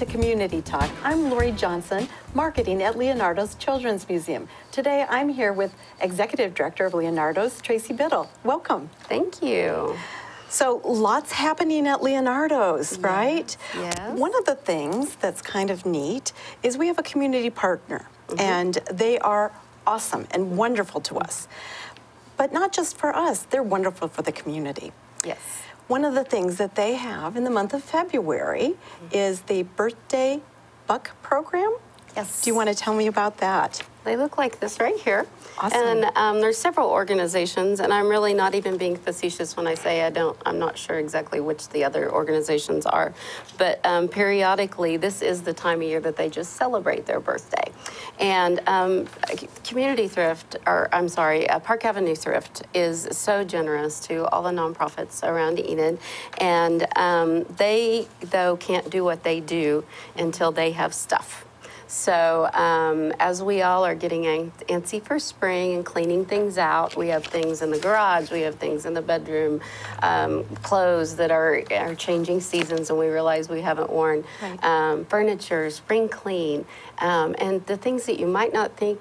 to Community Talk. I'm Lori Johnson, marketing at Leonardo's Children's Museum. Today I'm here with Executive Director of Leonardo's, Tracy Biddle. Welcome. Thank you. So lots happening at Leonardo's, right? Yes. One of the things that's kind of neat is we have a community partner, and they are awesome and wonderful to us. But not just for us, they're wonderful for the community. Yes. One of the things that they have in the month of February is the Birthday Buck Program. Yes. Do you want to tell me about that? They look like this right here. Awesome. And there's several organizations, and I'm really not even being facetious when I say I'm not sure exactly which the other organizations are, but periodically this is the time of year that they just celebrate their birthday. And Community Thrift, Park Avenue Thrift is so generous to all the nonprofits around Enid, and they, though, can't do what they do until they have stuff. So as we all are getting antsy for spring and cleaning things out, we have things in the garage, we have things in the bedroom, clothes that are changing seasons and we realize we haven't worn, furniture, spring clean, and the things that you might not think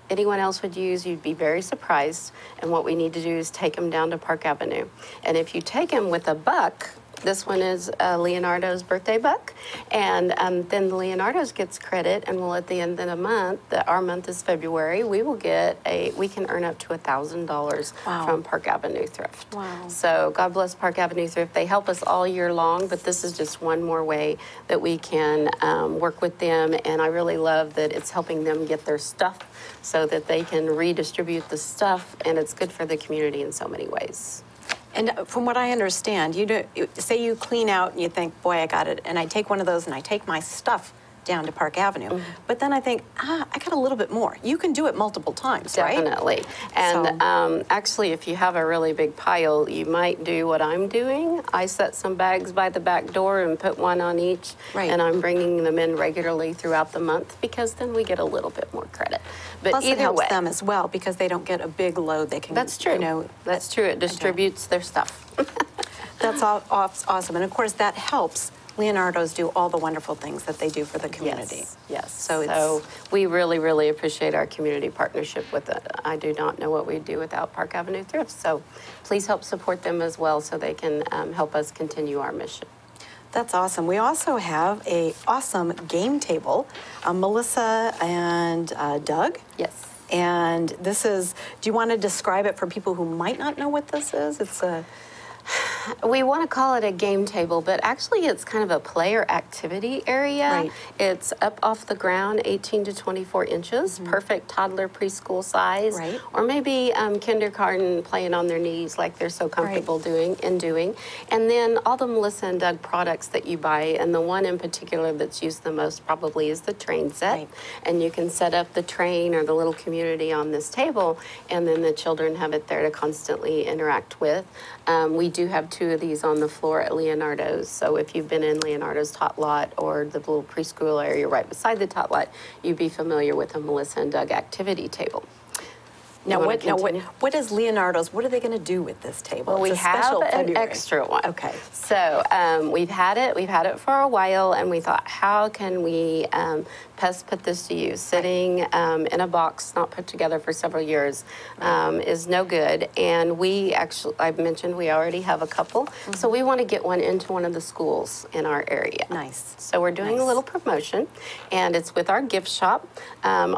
anyone else would use, you'd be very surprised. And what we need to do is take them down to Park Avenue. And if you take them with a buck, this one is Leonardo's birthday buck, and then Leonardo's gets credit, and we'll at the end of the month, our month is February, we can earn up to $1,000 from Park Avenue Thrift. Wow. So God bless Park Avenue Thrift. They help us all year long, but this is just one more way that we can work with them, and I really love that it's helping them get their stuff so that they can redistribute the stuff, and it's good for the community in so many ways. And from what I understand, say you clean out and you think, boy, I got it, and I take one of those and I take my stuff down to Park Avenue. But then I think, I got a little bit more. You can do it multiple times, right? Definitely. And actually, if you have a really big pile, you might do what I'm doing. I set some bags by the back door and put one on each, and I'm bringing them in regularly throughout the month because then we get a little bit more credit. But plus, it either helps way, them as well because they don't get a big load. They can. That's true. You know, that's true. It distributes their stuff. That's awesome, and of course that helps Leonardo's do all the wonderful things that they do for the community. Yes. So we really, really appreciate our community partnership with it. I do not know what we'd do without Park Avenue Thrift. So please help support them as well so they can help us continue our mission. That's awesome. We also have an awesome game table. Melissa and Doug. Yes. And this is, do you want to describe it for people who might not know what this is? It's a... We want to call it a game table, but actually it's kind of a player activity area. Right. It's up off the ground, 18 to 24 inches, perfect toddler preschool size, or maybe kindergarten playing on their knees like they're so comfortable doing. And then all the Melissa and Doug products that you buy, and the one in particular that's used the most probably is the train set. And you can set up the train or the little community on this table, and then the children have it there to constantly interact with. We do have 2 of these on the floor at Leonardo's, so if you've been in Leonardo's tot lot or the little preschool area right beside the tot lot, you'd be familiar with the Melissa and Doug activity table. Now, what is Leonardo's? What are they going to do with this table? Well, we have an extra one. Okay. So we've had it for a while, and we thought, how can we put this to use? Sitting in a box, not put together for several years, is no good. And I mentioned we already have a couple, so we want to get one into one of the schools in our area. Nice. So we're doing a little promotion, and it's with our gift shop.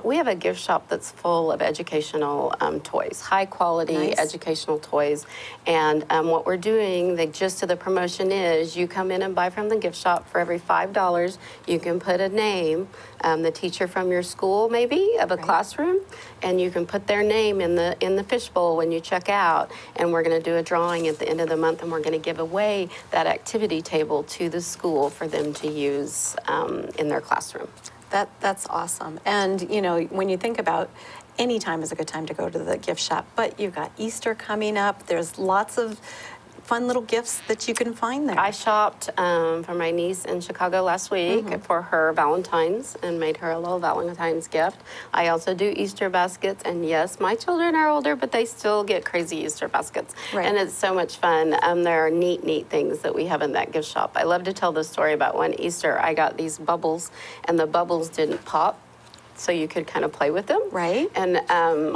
We have a gift shop that's full of educational toys, high quality educational toys. And what we're doing, the gist of the promotion is you come in and buy from the gift shop. For every $5, you can put a name, the teacher from your school maybe, of a classroom, and you can put their name in the fishbowl when you check out. And we're going to do a drawing at the end of the month, and we're going to give away that activity table to the school for them to use in their classroom. That's awesome. And you know, when you think about any time is a good time to go to the gift shop, but you've got Easter coming up. There's lots of fun little gifts that you can find there. I shopped for my niece in Chicago last week for her Valentine's and made her a little Valentine's gift. I also do Easter baskets, and yes, my children are older, but they still get crazy Easter baskets. Right. And it's so much fun. There are neat things that we have in that gift shop. I love to tell the story about one Easter. I got these bubbles, and the bubbles didn't pop, so you could kind of play with them. Right. And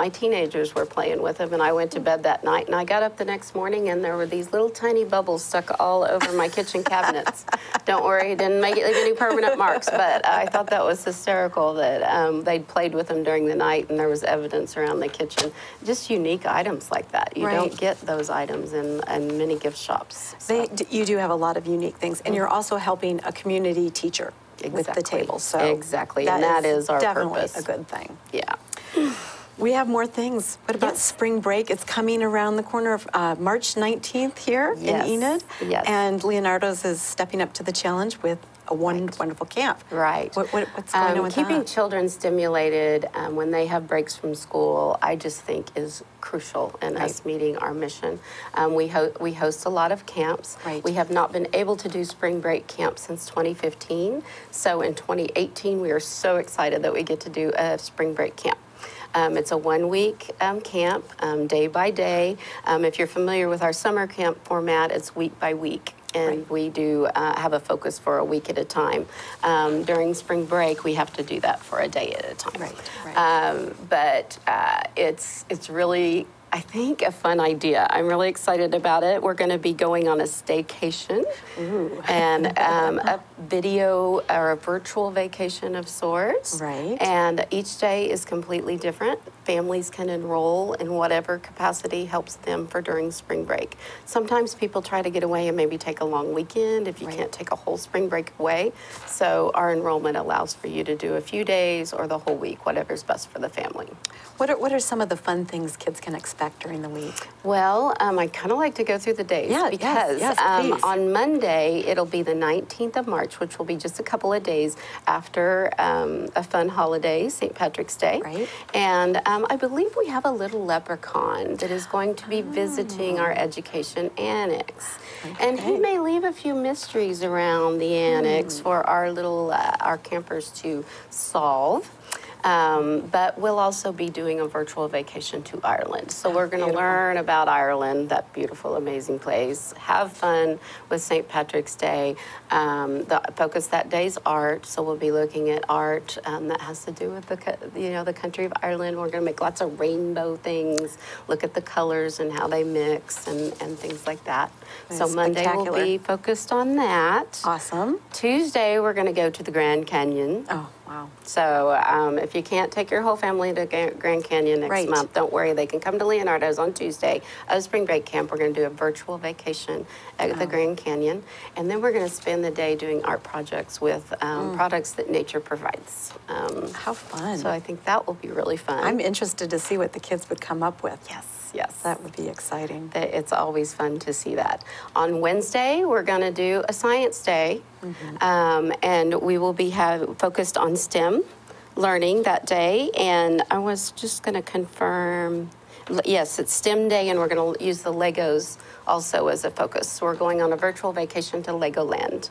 my teenagers were playing with them, and I went to bed that night, and I got up the next morning, and there were these little tiny bubbles stuck all over my kitchen cabinets. Don't worry, didn't leave any permanent marks, but I thought that was hysterical that they'd played with them during the night, and there was evidence around the kitchen. Just unique items like that. You don't get those items in many gift shops. So. You do have a lot of unique things, and you're also helping a community teacher. With the table, so exactly, and that is our definitely purpose. A good thing. Yeah. We have more things. What about spring break? It's coming around the corner of March 19th here in Enid. Yes. And Leonardo's is stepping up to the challenge with a wonderful camp. Right. What's going on with keeping that? children stimulated when they have breaks from school, I just think is crucial in us meeting our mission. We host a lot of camps. Right. We have not been able to do spring break camp since 2015. So in 2018, we are so excited that we get to do a spring break camp. It's a one-week camp, day by day. If you're familiar with our summer camp format, it's week by week. And we do have a focus for a week at a time. During spring break, we have to do that for a day at a time. But it's really, I think, a fun idea. I'm really excited about it. We're going to be going on a staycation and a video or a virtual vacation of sorts. Right. And each day is completely different. Families can enroll in whatever capacity helps them for during spring break. Sometimes people try to get away and maybe take a long weekend if you can't take a whole spring break away. So our enrollment allows for you to do a few days or the whole week, whatever's best for the family. What are some of the fun things kids can expect during the week? Well, I kind of like to go through the days because please. On Monday, it'll be the 19th of March, which will be just a couple of days after a fun holiday, St. Patrick's Day. Right. And I believe we have a little leprechaun that is going to be visiting our education annex. Okay. And he may leave a few mysteries around the annex for our little our campers to solve. But we'll also be doing a virtual vacation to Ireland. So we're going to learn about Ireland, that beautiful, amazing place, have fun with St. Patrick's Day. The focus that day is art, so we'll be looking at art that has to do with the country of Ireland. We're going to make lots of rainbow things, look at the colors and how they mix and things like that. So Monday will be focused on that. Awesome. Tuesday, we're going to go to the Grand Canyon. Oh, wow. So if you can't take your whole family to Grand Canyon next month, don't worry. They can come to Leonardo's on Tuesday. Spring break camp, we're going to do a virtual vacation at the Grand Canyon. And then we're going to spend the day doing art projects with products that nature provides. How fun. So I think that will be really fun. I'm interested to see what the kids would come up with. Yes. That would be exciting. It's always fun to see that. On Wednesday, we're going to do a science day, and we will be focused on STEM learning that day. And I was just going to confirm, yes, it's STEM day, and we're going to use the Legos also as a focus. So we're going on a virtual vacation to Legoland,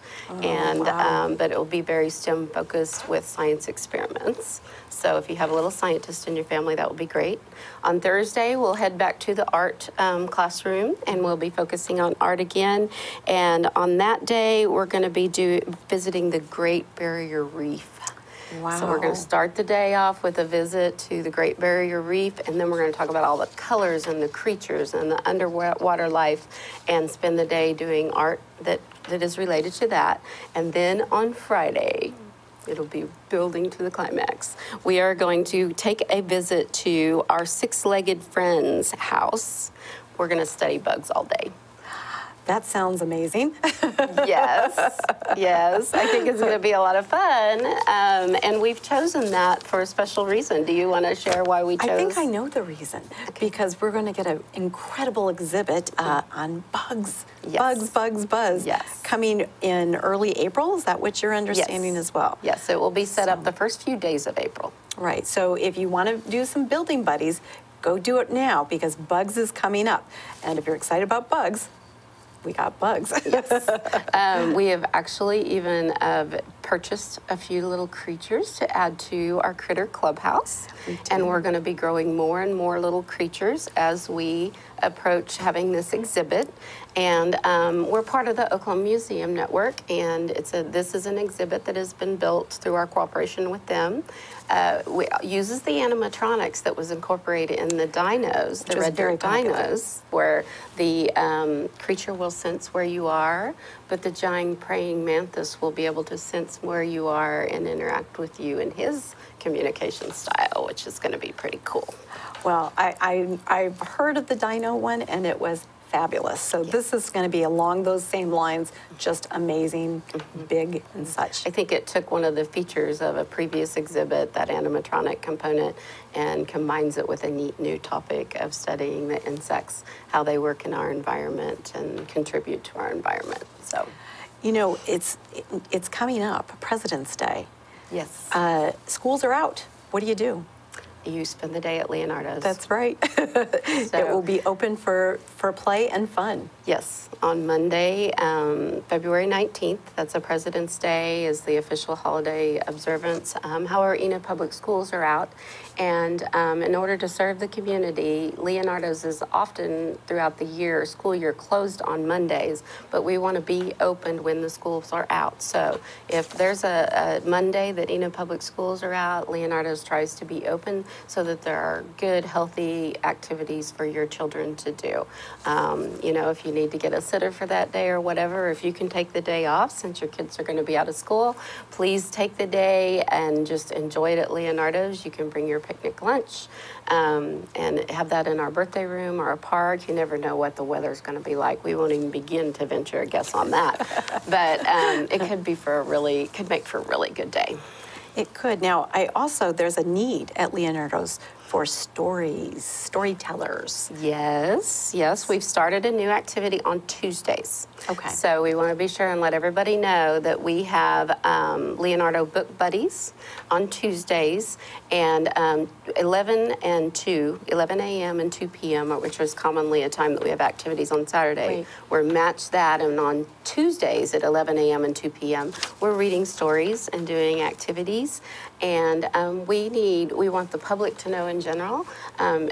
but it will be very STEM focused with science experiments. So if you have a little scientist in your family, that will be great. On Thursday, we'll head back to the art classroom, and we'll be focusing on art again. And on that day, we're going to be visiting the Great Barrier Reef. Wow. So we're going to start the day off with a visit to the Great Barrier Reef, and then we're going to talk about all the colors and the creatures and the underwater life, and spend the day doing art that is related to that. And then on Friday, it'll be building to the climax. We are going to take a visit to our six-legged friend's house. We're going to study bugs all day. That sounds amazing. Yes. I think it's going to be a lot of fun. And we've chosen that for a special reason. Do you want to share why we chose? I think I know the reason. Okay. Because we're going to get an incredible exhibit on bugs. Yes. Bugs. Yes. Coming in early April. Is that what you're understanding as well? Yes, it will be set up the first few days of April. Right. So if you want to do some building buddies, go do it now, because bugs is coming up. And if you're excited about bugs, we got bugs. We have actually even purchased a few little creatures to add to our critter clubhouse. And we're going to be growing more and more little creatures as we approach having this exhibit. And we're part of the Oklahoma Museum Network, and this is an exhibit that has been built through our cooperation with them. Uses the animatronics that was incorporated in the dinos, the red dirt dinos, where the creature will sense where you are, but the giant praying mantis will be able to sense where you are and interact with you in his communication style, which is going to be pretty cool. Well, I've heard of the dino one, and it was fabulous. So this is going to be along those same lines, just amazing, big and such. I think it took one of the features of a previous exhibit, that animatronic component, and combines it with a neat new topic of studying the insects, how they work in our environment and contribute to our environment. So, you know, it's coming up, President's Day. Yes. Schools are out. What do you do? You spend the day at Leonardo's. That's right. It will be open for play and fun. Yes, on Monday, February 19th, that's a President's Day, is the official holiday observance. However, Enid Public Schools are out, and in order to serve the community, Leonardo's is often throughout the year, school year, closed on Mondays, but we want to be open when the schools are out. So if there's a Monday that Enid Public Schools are out, Leonardo's tries to be open so that there are good, healthy activities for your children to do. You know, if you need to get a sitter for that day or whatever, if you can take the day off since your kids are going to be out of school, please take the day and just enjoy it at Leonardo's. You can bring your picnic lunch and have that in our birthday room or a park. You never know what the weather's going to be like. We won't even begin to venture a guess on that. But it could be could make for a really good day. It could. Now, there's a need at Leonardo's for storytellers. Yes, we've started a new activity on Tuesdays. Okay. So we want to be sure and let everybody know that we have Leonardo Book Buddies on Tuesdays, and 11 a.m. and 2 p.m., which is commonly a time that we have activities on Saturday. Right. We're matched that, and on Tuesdays at 11 a.m. and 2 p.m., we're reading stories and doing activities. And we want the public to know in general,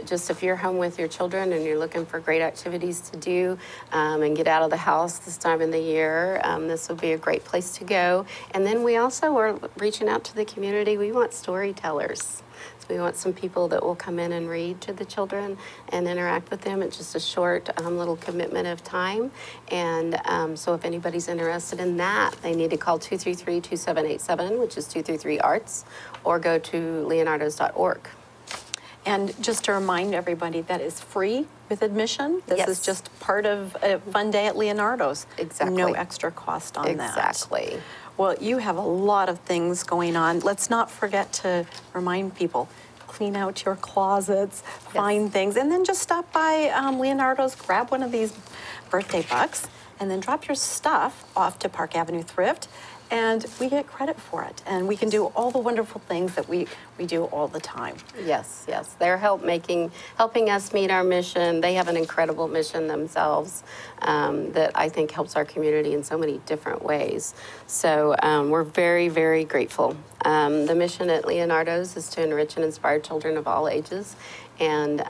just if you're home with your children and you're looking for great activities to do and get out of the house this time of the year, this will be a great place to go. And then we also are reaching out to the community. We want storytellers. So we want some people that will come in and read to the children and interact with them. It's just a short little commitment of time. And so if anybody's interested in that, they need to call 233-2787, which is 233-ARTS, or go to leonardos.org. And just to remind everybody, that is free with admission. This is just part of a fun day at Leonardo's. Exactly. No extra cost on that. Exactly. Well, you have a lot of things going on. Let's not forget to remind people, clean out your closets, find things, and then just stop by Leonardo's, grab one of these birthday bucks, and then drop your stuff off to Park Avenue Thrift, and we get credit for it. And we can do all the wonderful things that we do all the time. Yes. They're helping us meet our mission. They have an incredible mission themselves that I think helps our community in so many different ways. So we're very, very grateful. The mission at Leonardo's is to enrich and inspire children of all ages. And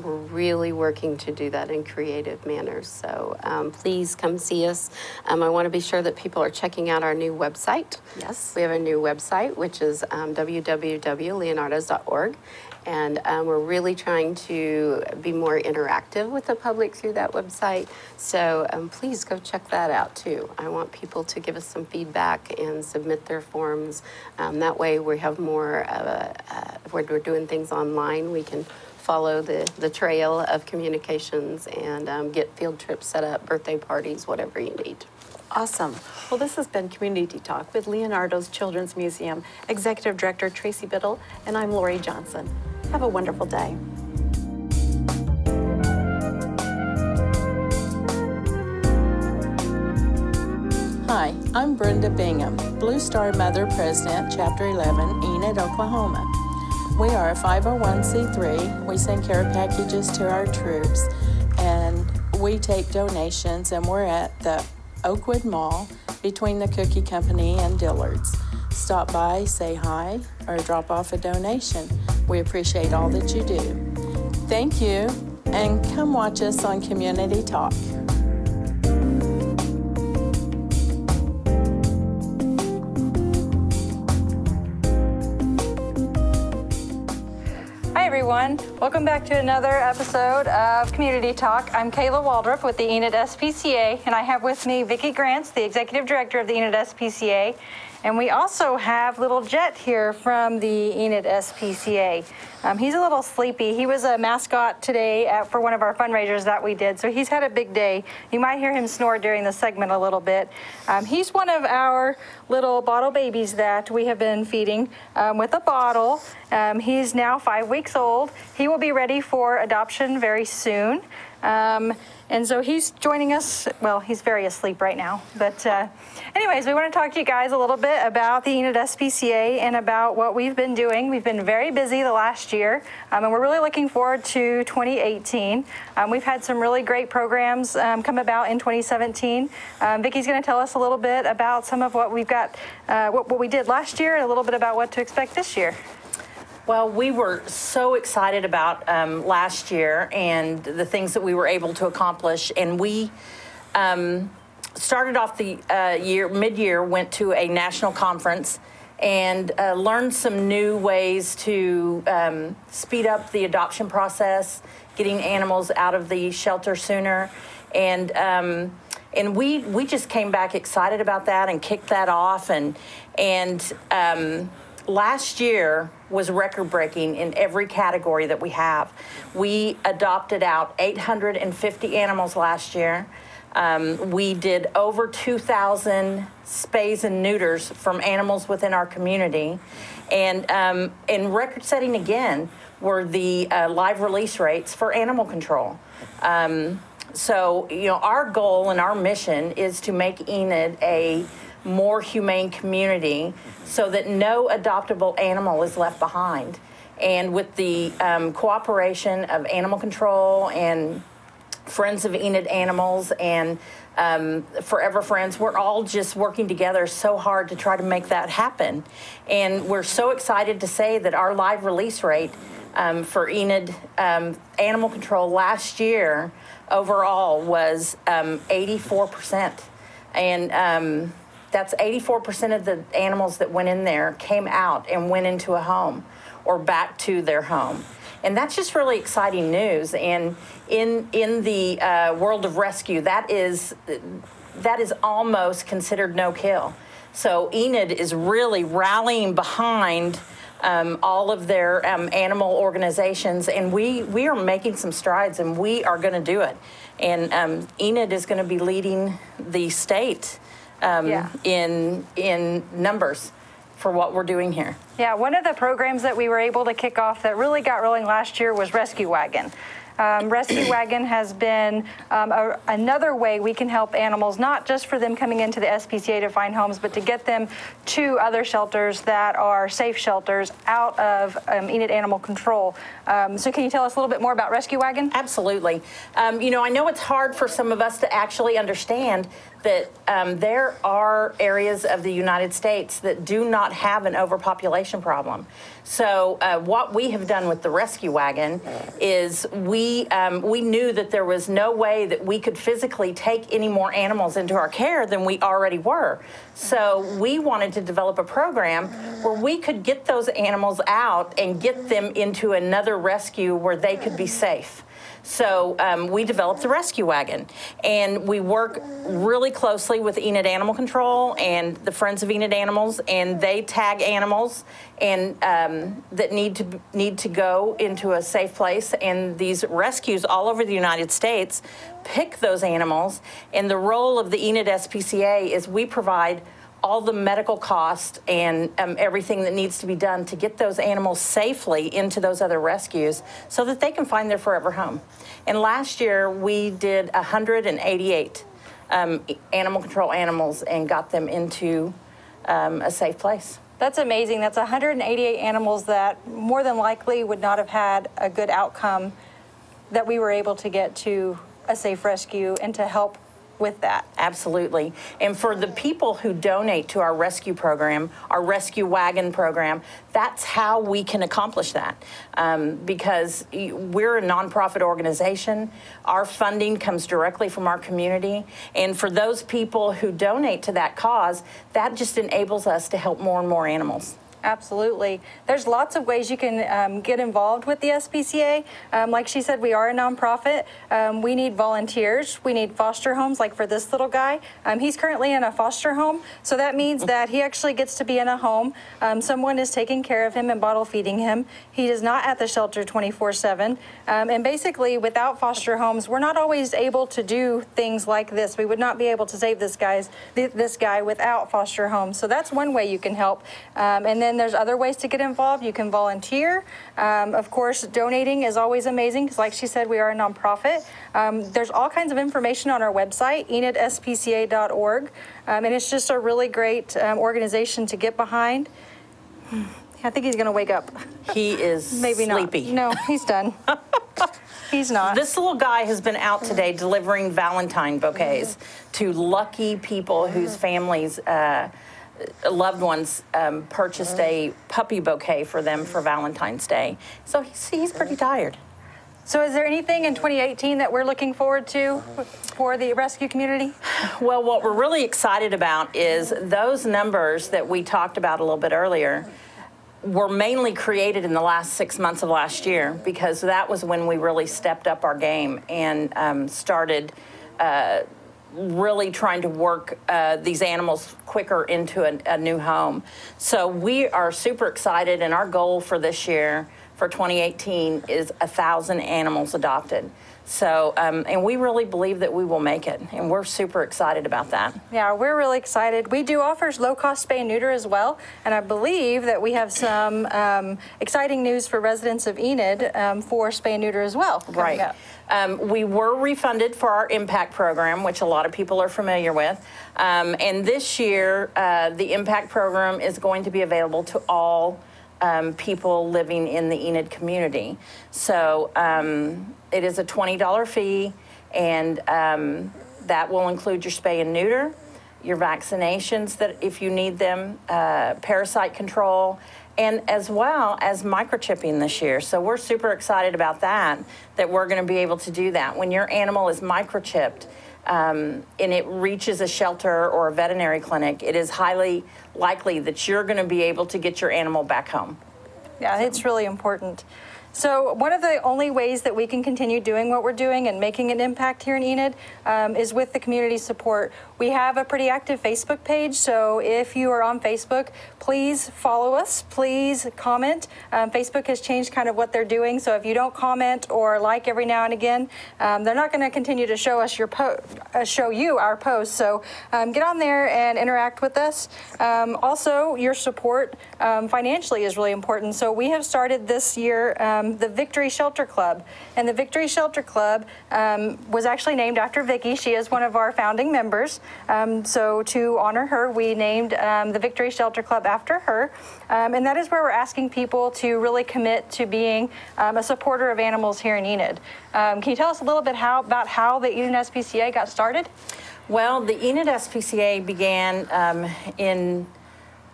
we're really working to do that in creative manners. So please come see us. I want to be sure that people are checking out our new website. Yes. We have a new website, which is www.leonardos.org. And we're really trying to be more interactive with the public through that website. So please go check that out too. I want people to give us some feedback and submit their forms. That way we have more of when we're doing things online, we can follow the trail of communications and get field trips set up, birthday parties, whatever you need. Awesome. Well, this has been Community Talk with Leonardo's Children's Museum Executive Director Tracy Biddle, and I'm Lori Johnson. Have a wonderful day. Hi, I'm Brenda Bingham, Blue Star Mother President, Chapter 11, Enid, Oklahoma. We are a 501c3. We send care packages to our troops, and we take donations, and we're at the Oakwood Mall between the Cookie Company and Dillard's. Stop by, say hi, or drop off a donation. We appreciate all that you do. Thank you, and come watch us on Community Talk. Hi everyone, welcome back to another episode of Community Talk. I'm Kayla Waldrop with the Enid SPCA, and I have with me Vicki Grants, the Executive Director of the Enid SPCA. And we also have little Jett here from the Enid SPCA. He's a little sleepy. He was a mascot today for one of our fundraisers that we did, so he's had a big day. You might hear him snore during the segment a little bit. He's one of our little bottle babies that we have been feeding with a bottle. He's now 5 weeks old. He will be ready for adoption very soon. And so he's joining us. Well, he's very asleep right now. But anyways, we want to talk to you guys a little bit about the Enid SPCA and about what we've been doing. We've been very busy the last year, and we're really looking forward to 2018. We've had some really great programs come about in 2017. Vicki's going to tell us a little bit about some of what we've got, what we did last year, and a little bit about what to expect this year. Well, we were so excited about last year and the things that we were able to accomplish. And we started off the mid-year, went to a national conference and learned some new ways to speed up the adoption process, getting animals out of the shelter sooner. And we just came back excited about that and kicked that off. And last year was record-breaking in every category that we have. We adopted out 850 animals last year. We did over 2,000 spays and neuters from animals within our community. And record-setting again were the live release rates for animal control. So, you know, our goal and our mission is to make Enid a more humane community so that no adoptable animal is left behind. And with the cooperation of animal control and Friends of Enid Animals and Forever Friends, we're all just working together so hard to try to make that happen. And we're so excited to say that our live release rate for Enid Animal Control last year overall was 84%. And that's 84% of the animals that went in there came out and went into a home or back to their home. And that's just really exciting news. And in the world of rescue, that is almost considered no kill. So Enid is really rallying behind all of their animal organizations, and we are making some strides, and we are going to do it. And Enid is going to be leading the state in numbers for what we're doing here. Yeah, one of the programs that we were able to kick off that really got rolling last year was Rescue Wagon. Rescue Wagon has been another way we can help animals, not just for them coming into the SPCA to find homes, but to get them to other shelters that are safe shelters out of Enid Animal Control. So can you tell us a little bit more about Rescue Wagon? Absolutely. You know, I know it's hard for some of us to actually understand that there are areas of the United States that do not have an overpopulation problem. So what we have done with the Rescue Wagon is we knew that there was no way that we could physically take any more animals into our care than we already were. So we wanted to develop a program where we could get those animals out and get them into another rescue where they could be safe. So we developed the Rescue Wagon, and we work really closely with Enid Animal Control and the Friends of Enid Animals, and they tag animals and that need to go into a safe place. And these rescues all over the United States pick those animals. And the role of the Enid SPCA is we provide all the medical costs and everything that needs to be done to get those animals safely into those other rescues so that they can find their forever home. And last year we did 188 animal control animals and got them into a safe place. That's amazing. That's 188 animals that more than likely would not have had a good outcome that we were able to get to a safe rescue and to help with that. Absolutely. And for the people who donate to our rescue program, our rescue wagon program, that's how we can accomplish that. Because we're a nonprofit organization. Our funding comes directly from our community. And for those people who donate to that cause, that just enables us to help more and more animals. Absolutely. There's lots of ways you can get involved with the SPCA. Like she said, we are a nonprofit. We need volunteers. We need foster homes, like for this little guy. He's currently in a foster home, so that means that he actually gets to be in a home. Someone is taking care of him and bottle feeding him. He is not at the shelter 24/7. And basically, without foster homes, we're not always able to do things like this. We would not be able to save this guy without foster homes. So that's one way you can help. And then there's other ways to get involved. You can volunteer. Of course, donating is always amazing because, like she said, we are a nonprofit. There's all kinds of information on our website, enidspca.org, and it's just a really great organization to get behind. I think he's going to wake up. He is Maybe sleepy. Not. No, he's done. He's not. This little guy has been out today delivering Valentine bouquets to lucky people whose families loved ones purchased a puppy bouquet for them for Valentine's Day. So he's pretty tired. So is there anything in 2018 that we're looking forward to for the rescue community? Well, what we're really excited about is those numbers that we talked about a little bit earlier were mainly created in the last 6 months of last year, because that was when we really stepped up our game and started really trying to work these animals quicker into a new home. So we are super excited, and our goal for this year, for 2018, is 1,000 animals adopted. So, and we really believe that we will make it, and we're super excited about that. Yeah, we're really excited. We do offer low-cost spay and neuter as well, and I believe that we have some exciting news for residents of Enid for spay and neuter as well. Right. We were refunded for our impact program, which a lot of people are familiar with. And this year, the impact program is going to be available to all people living in the Enid community. So it is a $20 fee, and that will include your spay and neuter, your vaccinations that if you need them, parasite control, and as well as microchipping this year. So we're super excited about that we're going to be able to do that. When your animal is microchipped and it reaches a shelter or a veterinary clinic, it is highly likely that you're going to be able to get your animal back home. Yeah, it's really important. So one of the only ways that we can continue doing what we're doing and making an impact here in Enid is with the community support. We have a pretty active Facebook page, so if you are on Facebook, please follow us, please comment. Facebook has changed kind of what they're doing, so if you don't comment or like every now and again, they're not going to continue to show us show you our posts. So get on there and interact with us. Also, your support financially is really important. So we have started this year the Victory Shelter Club, and the Victory Shelter Club was actually named after Vicki. She is one of our founding members. So to honor her, we named the Victory Shelter Club after her, and that is where we're asking people to really commit to being a supporter of animals here in Enid. Can you tell us a little bit about how the Enid SPCA got started? Well, the Enid SPCA began in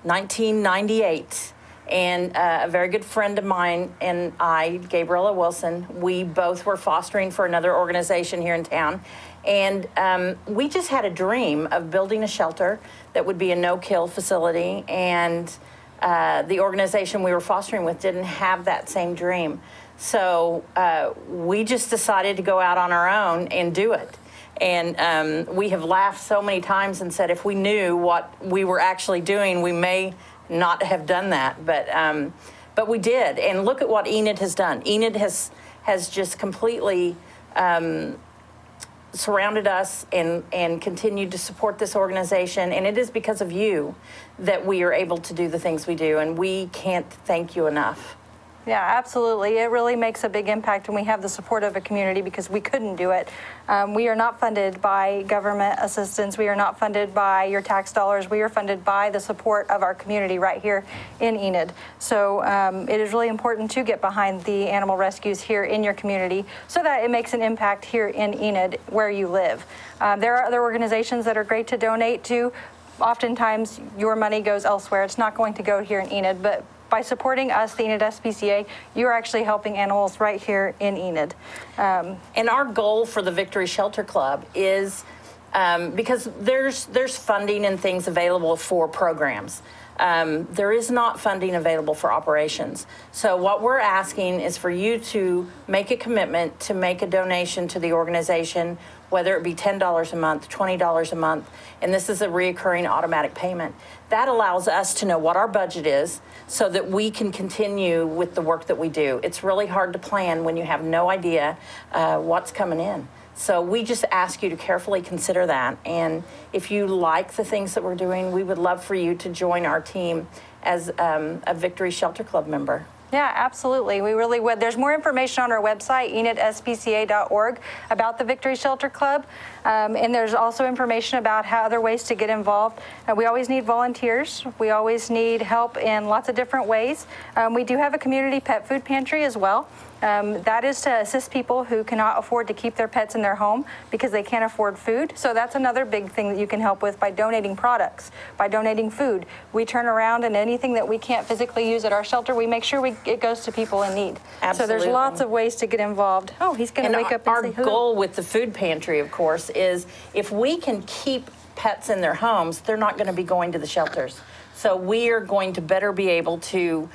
1998. And a very good friend of mine and I, Gabriella Wilson, we both were fostering for another organization here in town. And we just had a dream of building a shelter that would be a no-kill facility. And the organization we were fostering with didn't have that same dream. So we just decided to go out on our own and do it. And we have laughed so many times and said if we knew what we were actually doing, we may not have done that, but we did. And look at what Enid has done. Enid has just completely surrounded us and continued to support this organization. And it is because of you that we are able to do the things we do, and we can't thank you enough. Yeah, absolutely. It really makes a big impact, and we have the support of a community because we couldn't do it. We are not funded by government assistance. We are not funded by your tax dollars. We are funded by the support of our community right here in Enid. So it is really important to get behind the animal rescues here in your community so that it makes an impact here in Enid where you live. There are other organizations that are great to donate to. Oftentimes, your money goes elsewhere. It's not going to go here in Enid, but by supporting us, the Enid SPCA, you're actually helping animals right here in Enid. And our goal for the Victory Shelter Club is, because there's funding and things available for programs. There is not funding available for operations. So what we're asking is for you to make a commitment to make a donation to the organization, whether it be $10 a month, $20 a month, and this is a reoccurring automatic payment. That allows us to know what our budget is so that we can continue with the work that we do. It's really hard to plan when you have no idea what's coming in. So we just ask you to carefully consider that. And if you like the things that we're doing, we would love for you to join our team as a Victory Shelter Club member. Yeah, absolutely. We really would. There's more information on our website, enidspca.org, about the Victory Shelter Club. And there's also information about how other ways to get involved. We always need volunteers. We always need help in lots of different ways. We do have a community pet food pantry as well. That is to assist people who cannot afford to keep their pets in their home because they can't afford food. So that's another big thing that you can help with by donating products, by donating food. We turn around and anything that we can't physically use at our shelter, we make sure it goes to people in need. Absolutely. So there's lots of ways to get involved. Oh, he's going to wake up and our say, "Who?" goal with the food pantry, of course, is if we can keep pets in their homes, they're not going to be going to the shelters. So we are going to better be able to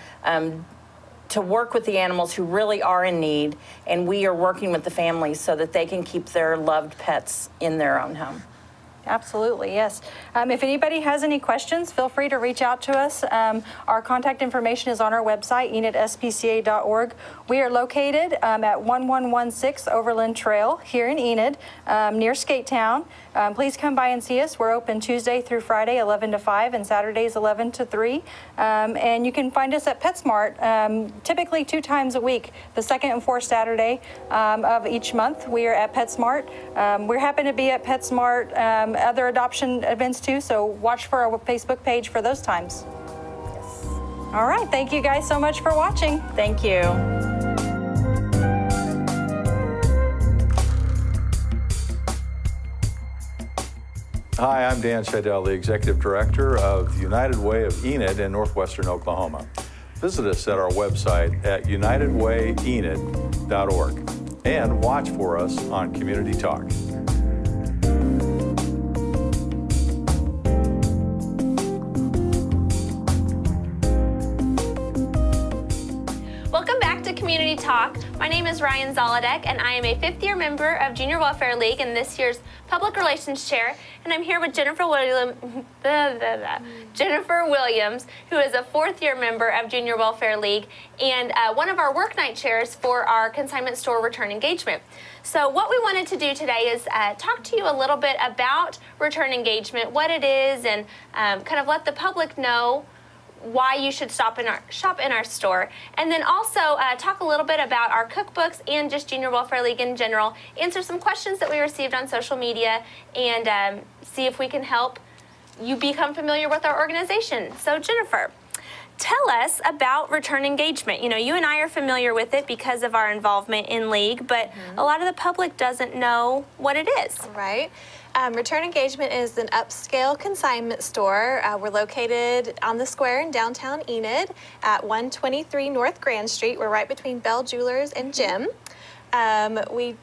work with the animals who really are in need, and we are working with the families so that they can keep their loved pets in their own home. Absolutely, yes. If anybody has any questions, feel free to reach out to us. Our contact information is on our website, enidspca.org. We are located at 1116 Overland Trail here in Enid, near Skatetown. Please come by and see us. We're open Tuesday through Friday, 11 to 5, and Saturdays, 11 to 3. And you can find us at PetSmart, typically 2 times a week, the second and fourth Saturday of each month. We are at PetSmart. We're happy to be at PetSmart, other adoption events too, so watch for our Facebook page for those times. Yes. All right, thank you guys so much for watching. Thank you. Hi, I'm Dan Seidel, the Executive Director of the United Way of Enid in northwestern Oklahoma. Visit us at our website at unitedwayenid.org and watch for us on Community Talk. Welcome back to Community Talk. My name is Ryan Zolodek, and I am a 5th-year member of Junior Welfare League and this year's Public Relations Chair. And I'm here with Jennifer Williams, who is a 4th-year member of Junior Welfare League and one of our work night chairs for our consignment store return engagement. So what we wanted to do today is talk to you a little bit about return engagement, what it is, and kind of let the public know why you should shop in our store, and then also talk a little bit about our cookbooks and just Junior Welfare League in general, answer some questions that we received on social media, and see if we can help you become familiar with our organization. So Jennifer, tell us about return engagement. You know, you and I are familiar with it because of our involvement in League, but a lot of the public doesn't know what it is. Right. Return Engagement is an upscale consignment store. We're located on the square in downtown Enid at 123 North Grand Street. We're right between Bell Jewelers and Gym. We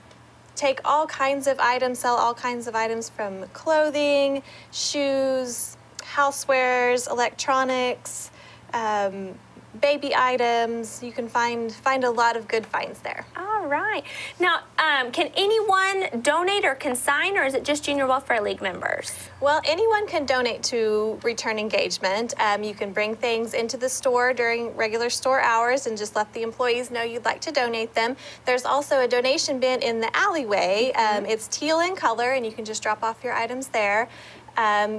take all kinds of items, sell all kinds of items from clothing, shoes, housewares, electronics, baby items. You can find a lot of good finds there. All right. Now, can anyone donate or consign, or is it just Junior Welfare League members? Well, anyone can donate to Return Engagement. You can bring things into the store during regular store hours and just let the employees know you'd like to donate them. There's also a donation bin in the alleyway. It's teal in color, and you can just drop off your items there.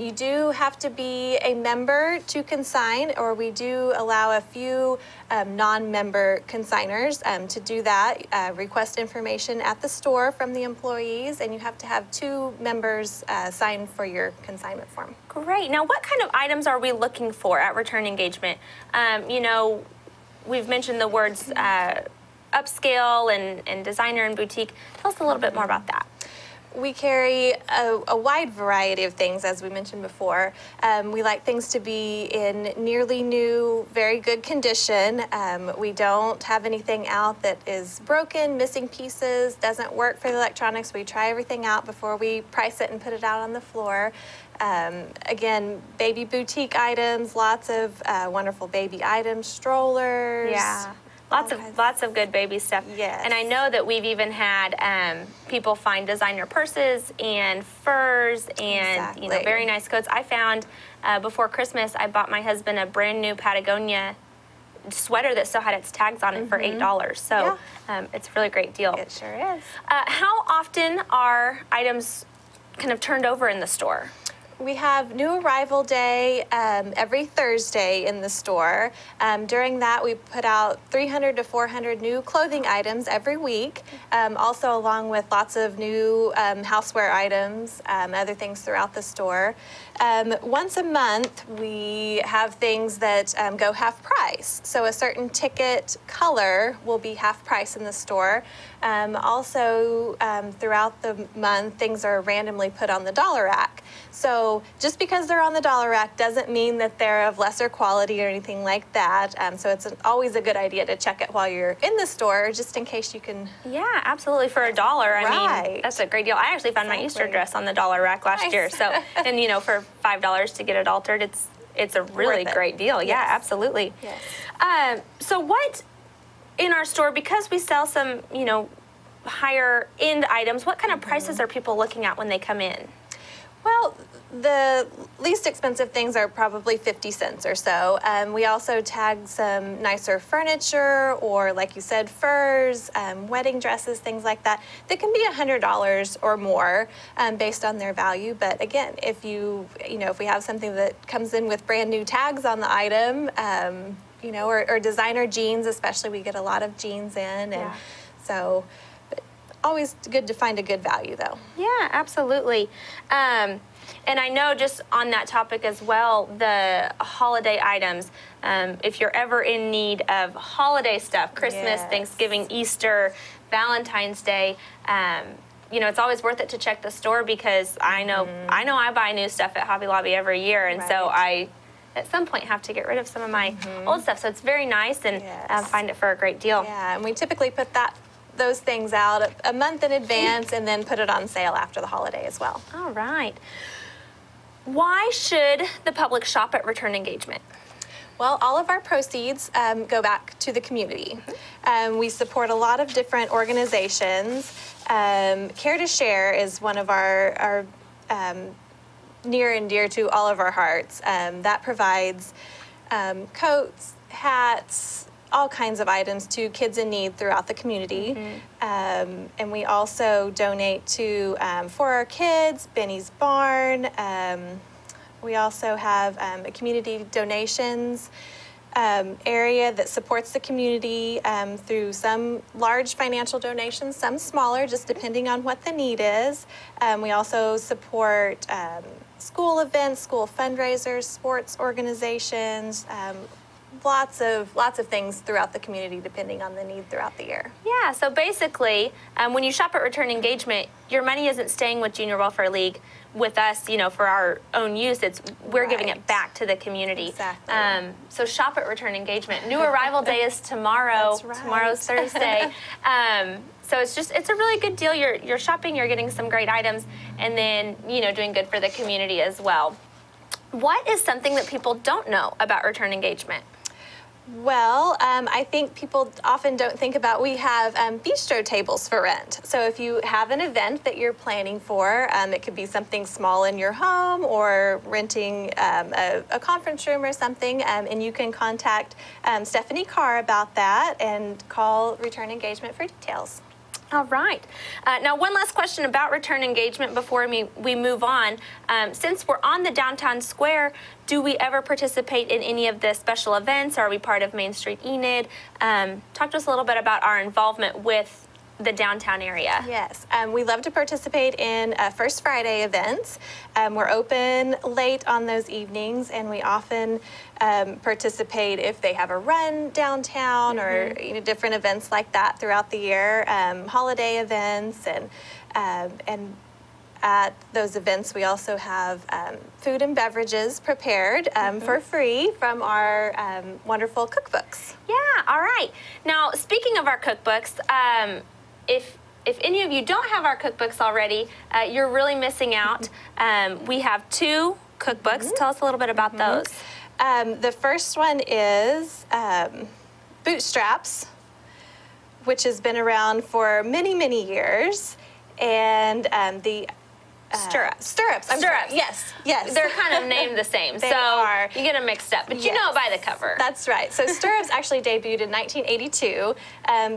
You do have to be a member to consign, or we do allow a few non-member consigners to do that. Request information at the store from the employees, and you have to have 2 members sign for your consignment form. Great. Now, what kind of items are we looking for at return engagement? You know, we've mentioned the words upscale and designer and boutique. Tell us a little bit more about that. We carry a wide variety of things, as we mentioned before. We like things to be in nearly new, very good condition. We don't have anything out that is broken, missing pieces, doesn't work for the electronics. We try everything out before we price it and put it out on the floor. Again, baby boutique items, lots of wonderful baby items, strollers. Yeah. Lots of good baby stuff. Yes. And I know that we've even had people find designer purses and furs and you know, very nice coats. I found before Christmas, I bought my husband a brand new Patagonia sweater that still had its tags on it for $8. So it's a really great deal. It sure is. How often are items kind of turned over in the store? We have new arrival day every Thursday in the store. During that, we put out 300 to 400 new clothing items every week, also along with lots of new houseware items, other things throughout the store. Once a month, we have things that go half price. So a certain ticket color will be half price in the store. Also, throughout the month, things are randomly put on the dollar rack. So just because they're on the dollar rack doesn't mean that they're of lesser quality or anything like that. So it's always a good idea to check it while you're in the store, just in case you can. Yeah, absolutely. For $1, I mean, that's a great deal. I actually found my Easter dress on the dollar rack last year. So, and you know, for $5 to get it altered, it's a really great deal. Yeah, absolutely. Yes. So what in our store, because we sell some, you know, higher end items, what kind of prices are people looking at when they come in? Well, the least expensive things are probably 50 cents or so. We also tag some nicer furniture, or like you said, furs, wedding dresses, things like that. That can be $100 or more based on their value. But again, if if we have something that comes in with brand new tags on the item, you know, or designer jeans, especially, we get a lot of jeans in, and so. Always good to find a good value, though. Yeah, absolutely. And I know, just on that topic as well, the holiday items, if you're ever in need of holiday stuff, Christmas, Thanksgiving, Easter, Valentine's Day, you know, it's always worth it to check the store, because I know I buy new stuff at Hobby Lobby every year, and so I at some point have to get rid of some of my old stuff. So it's very nice, and find it for a great deal. Yeah, and we typically put those things out a month in advance and then put it on sale after the holiday as well. All right. Why should the public shop at Return Engagement? Well, all of our proceeds go back to the community. We support a lot of different organizations. Care to Share is one of our near and dear to all of our hearts. That provides coats, hats, all kinds of items to kids in need throughout the community. And we also donate to For Our Kids, Benny's Barn. We also have a community donations area that supports the community through some large financial donations, some smaller, just depending on what the need is. We also support school events, school fundraisers, sports organizations, lots of things throughout the community, depending on the need throughout the year. Yeah, so basically, when you shop at Return Engagement, your money isn't staying with Junior Welfare League with us, you know, for our own use. We're giving it back to the community. Exactly. So shop at Return Engagement. New arrival day is tomorrow. That's right. Tomorrow's Thursday. So it's a really good deal. You're shopping, you're getting some great items, and then, you know, doing good for the community as well. What is something that people don't know about Return Engagement? Well, I think people often don't think about, we have bistro tables for rent. So if you have an event that you're planning for, it could be something small in your home, or renting a conference room or something, and you can contact Stephanie Carr about that and call Return Engagement for details. All right. Now, one last question about return engagement before we move on. Since we're on the downtown square, do we ever participate in any of the special events? Are we part of Main Street Enid? Talk to us a little bit about our involvement with the downtown area. Yes, we love to participate in First Friday events. We're open late on those evenings, and we often participate if they have a run downtown or different events like that throughout the year, holiday events, and at those events we also have food and beverages prepared for free from our wonderful cookbooks. Yeah, all right. Now, speaking of our cookbooks, if any of you don't have our cookbooks already, you're really missing out. We have 2 cookbooks. Tell us a little bit about those. The first one is Bootstraps, which has been around for many, many years, and the Stirrups. Stirrups. I'm sorry. Yes, yes. They're kind of named the same, They so are. you get them mixed up, but you know it by the cover. That's right. So Stirrups actually debuted in 1982.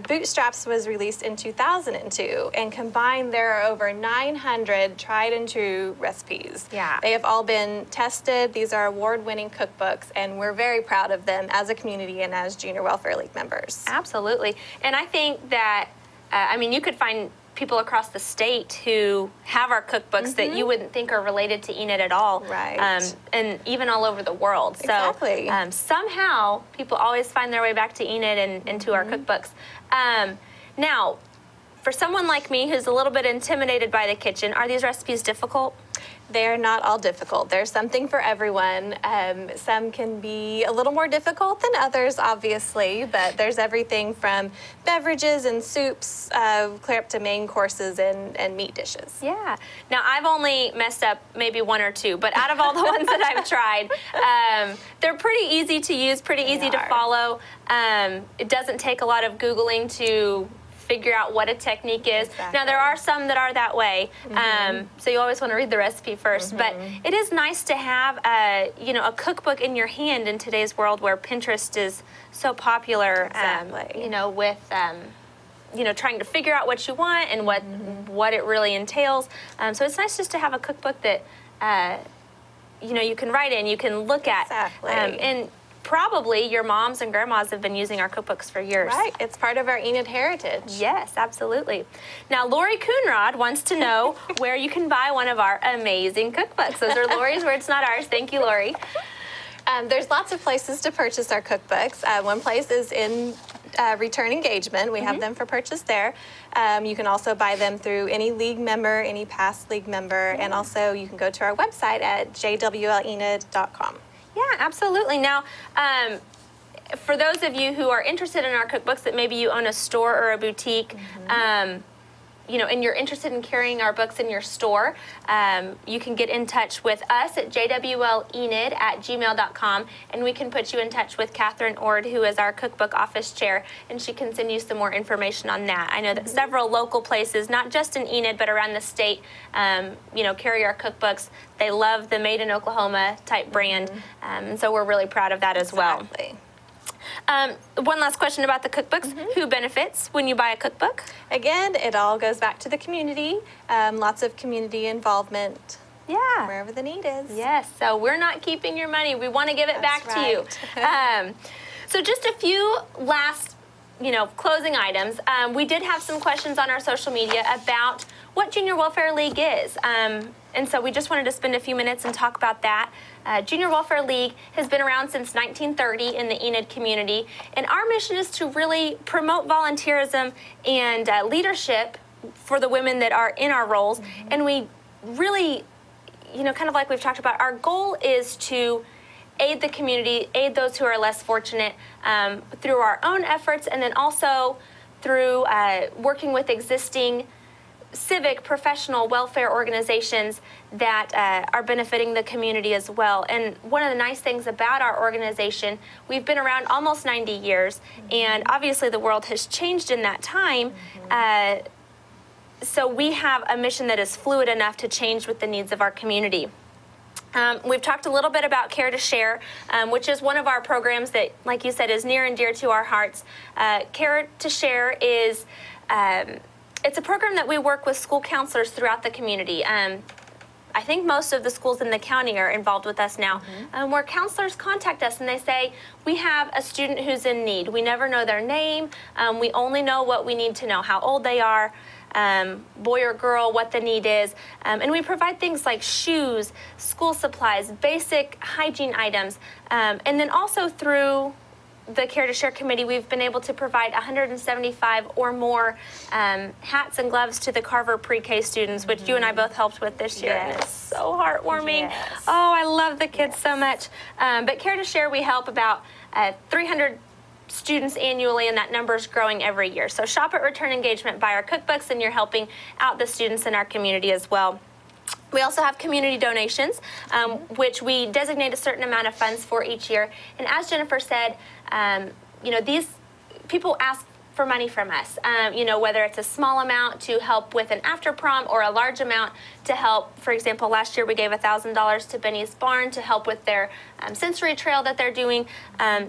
Bootstraps was released in 2002, and combined there are over 900 tried and true recipes. Yeah. They have all been tested. These are award-winning cookbooks, and we're very proud of them as a community and as Junior Welfare League members. Absolutely. And I think that, I mean, you could find people across the state who have our cookbooks that you wouldn't think are related to Enid at all. Right. And even all over the world. Exactly. So somehow people always find their way back to Enid and to our cookbooks. Now, for someone like me who's a little bit intimidated by the kitchen, are these recipes difficult? They're not all difficult. There's something for everyone. Some can be a little more difficult than others, obviously, but there's everything from beverages and soups, clear up to main courses and meat dishes. Yeah. Now, I've only messed up maybe 1 or 2, but out of all the ones that I've tried, they're pretty easy to use, pretty easy to follow. It doesn't take a lot of Googling to figure out what a technique is. Exactly. Now, there are some that are that way, so you always want to read the recipe first, but it is nice to have a cookbook in your hand in today's world where Pinterest is so popular, Exactly. with trying to figure out what you want and what it really entails. So it's nice just to have a cookbook that you can write in, you can look at. Exactly. And probably your moms and grandmas have been using our cookbooks for years. Right, it's part of our Enid heritage. Yes, absolutely. Now, Lori Coonrod wants to know where you can buy one of our amazing cookbooks. Those are Lori's words, not ours. Thank you, Lori. There's lots of places to purchase our cookbooks. One place is in Return Engagement. We have them for purchase there. You can also buy them through any league member, any past league member, and also you can go to our website at jwlenid.com. Yeah, absolutely. Now, for those of you who are interested in our cookbooks, that maybe you own a store or a boutique, and you're interested in carrying our books in your store, you can get in touch with us at jwlenid@gmail.com, and we can put you in touch with Catherine Ord, who is our cookbook office chair, and she can send you some more information on that. I know that several local places, not just in Enid, but around the state, carry our cookbooks. They love the Made in Oklahoma type brand, and so we're really proud of that as well. Exactly. One last question about the cookbooks. Who benefits when you buy a cookbook? Again, it all goes back to the community. Lots of community involvement. Yeah. Wherever the need is. Yes, so we're not keeping your money. We want to give it back to you. So just a few last, closing items. We did have some questions on our social media about what Junior Welfare League is. And so we just wanted to spend a few minutes and talk about that. Junior Welfare League has been around since 1930 in the Enid community, and our mission is to really promote volunteerism and leadership for the women that are in our roles. And we really, kind of like we've talked about, our goal is to aid the community, aid those who are less fortunate through our own efforts, and then also through working with existing civic, professional, welfare organizations that are benefiting the community as well. And one of the nice things about our organization, we've been around almost 90 years, and obviously the world has changed in that time. So we have a mission that is fluid enough to change with the needs of our community. We've talked a little bit about Care to Share, which is one of our programs that, like you said, is near and dear to our hearts. Care to Share is it's a program that we work with school counselors throughout the community. I think most of the schools in the county are involved with us now, where counselors contact us and they say, we have a student who's in need. We never know their name. We only know what we need to know, how old they are, boy or girl, what the need is. And we provide things like shoes, school supplies, basic hygiene items. And then also through the Care to Share Committee, we've been able to provide 175 or more hats and gloves to the Carver pre-K students, which you and I both helped with this year. And it's so heartwarming. Yes. Oh, I love the kids so much. But Care to Share, we help about 300 students annually, and that number is growing every year. So shop at Return Engagement, buy our cookbooks, and you're helping out the students in our community as well. We also have community donations, which we designate a certain amount of funds for each year. And as Jennifer said, you know, these people ask for money from us, you know, whether it's a small amount to help with an after prom or a large amount to help. For example, last year we gave $1,000 to Benny's Barn to help with their sensory trail that they're doing.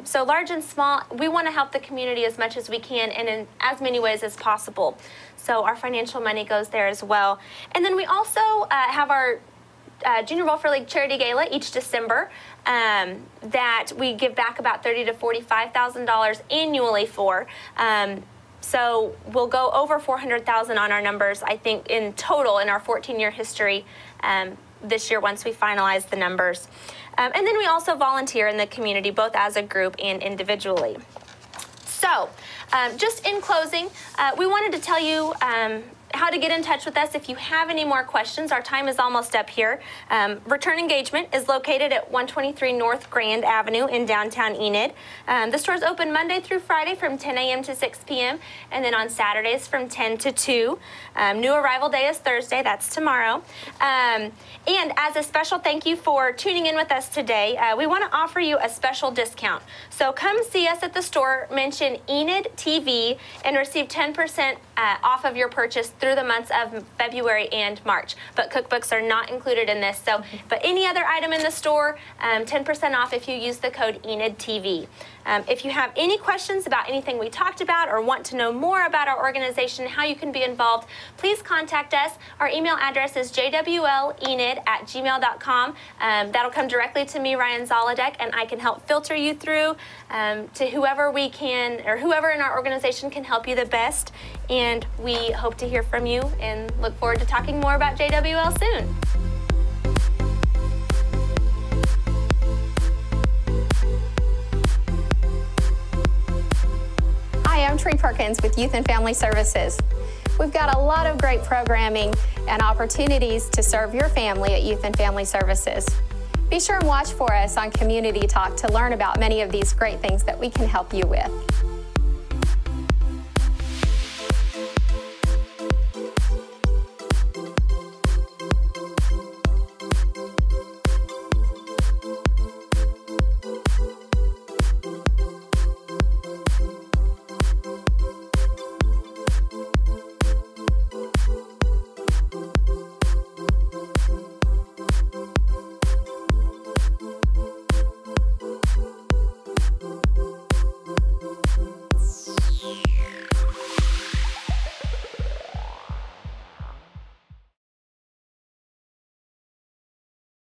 So large and small, we want to help the community as much as we can and in as many ways as possible. So our financial money goes there as well. And then we also have our Junior Welfare League Charity Gala each December that we give back about $30,000 to $45,000 annually for. So we'll go over 400,000 on our numbers, I think, in total in our 14-year history this year once we finalize the numbers. And then we also volunteer in the community, both as a group and individually. So just in closing, we wanted to tell you how to get in touch with us if you have any more questions. Our time is almost up here. Return Engagement is located at 123 North Grand Avenue in downtown Enid. The store is open Monday through Friday from 10 a.m. to 6 p.m. and then on Saturdays from 10 to 2. New arrival day is Thursday, that's tomorrow. And as a special thank you for tuning in with us today, we want to offer you a special discount. So come see us at the store, mention Enid TV, and receive 10% off of your purchase through the months of February and March. But cookbooks are not included in this. So, but any other item in the store, 10% off if you use the code Enid TV. If you have any questions about anything we talked about or want to know more about our organization, how you can be involved, please contact us. Our email address is jwlenid@gmail.com. That'll come directly to me, Ryan Zolodek, and I can help filter you through to whoever we can, or whoever in our organization can help you the best. And we hope to hear from you and look forward to talking more about JWL soon. Hi, I'm Tree Perkins with Youth and Family Services. We've got a lot of great programming and opportunities to serve your family at Youth and Family Services. Be sure and watch for us on Community Talk to learn about many of these great things that we can help you with.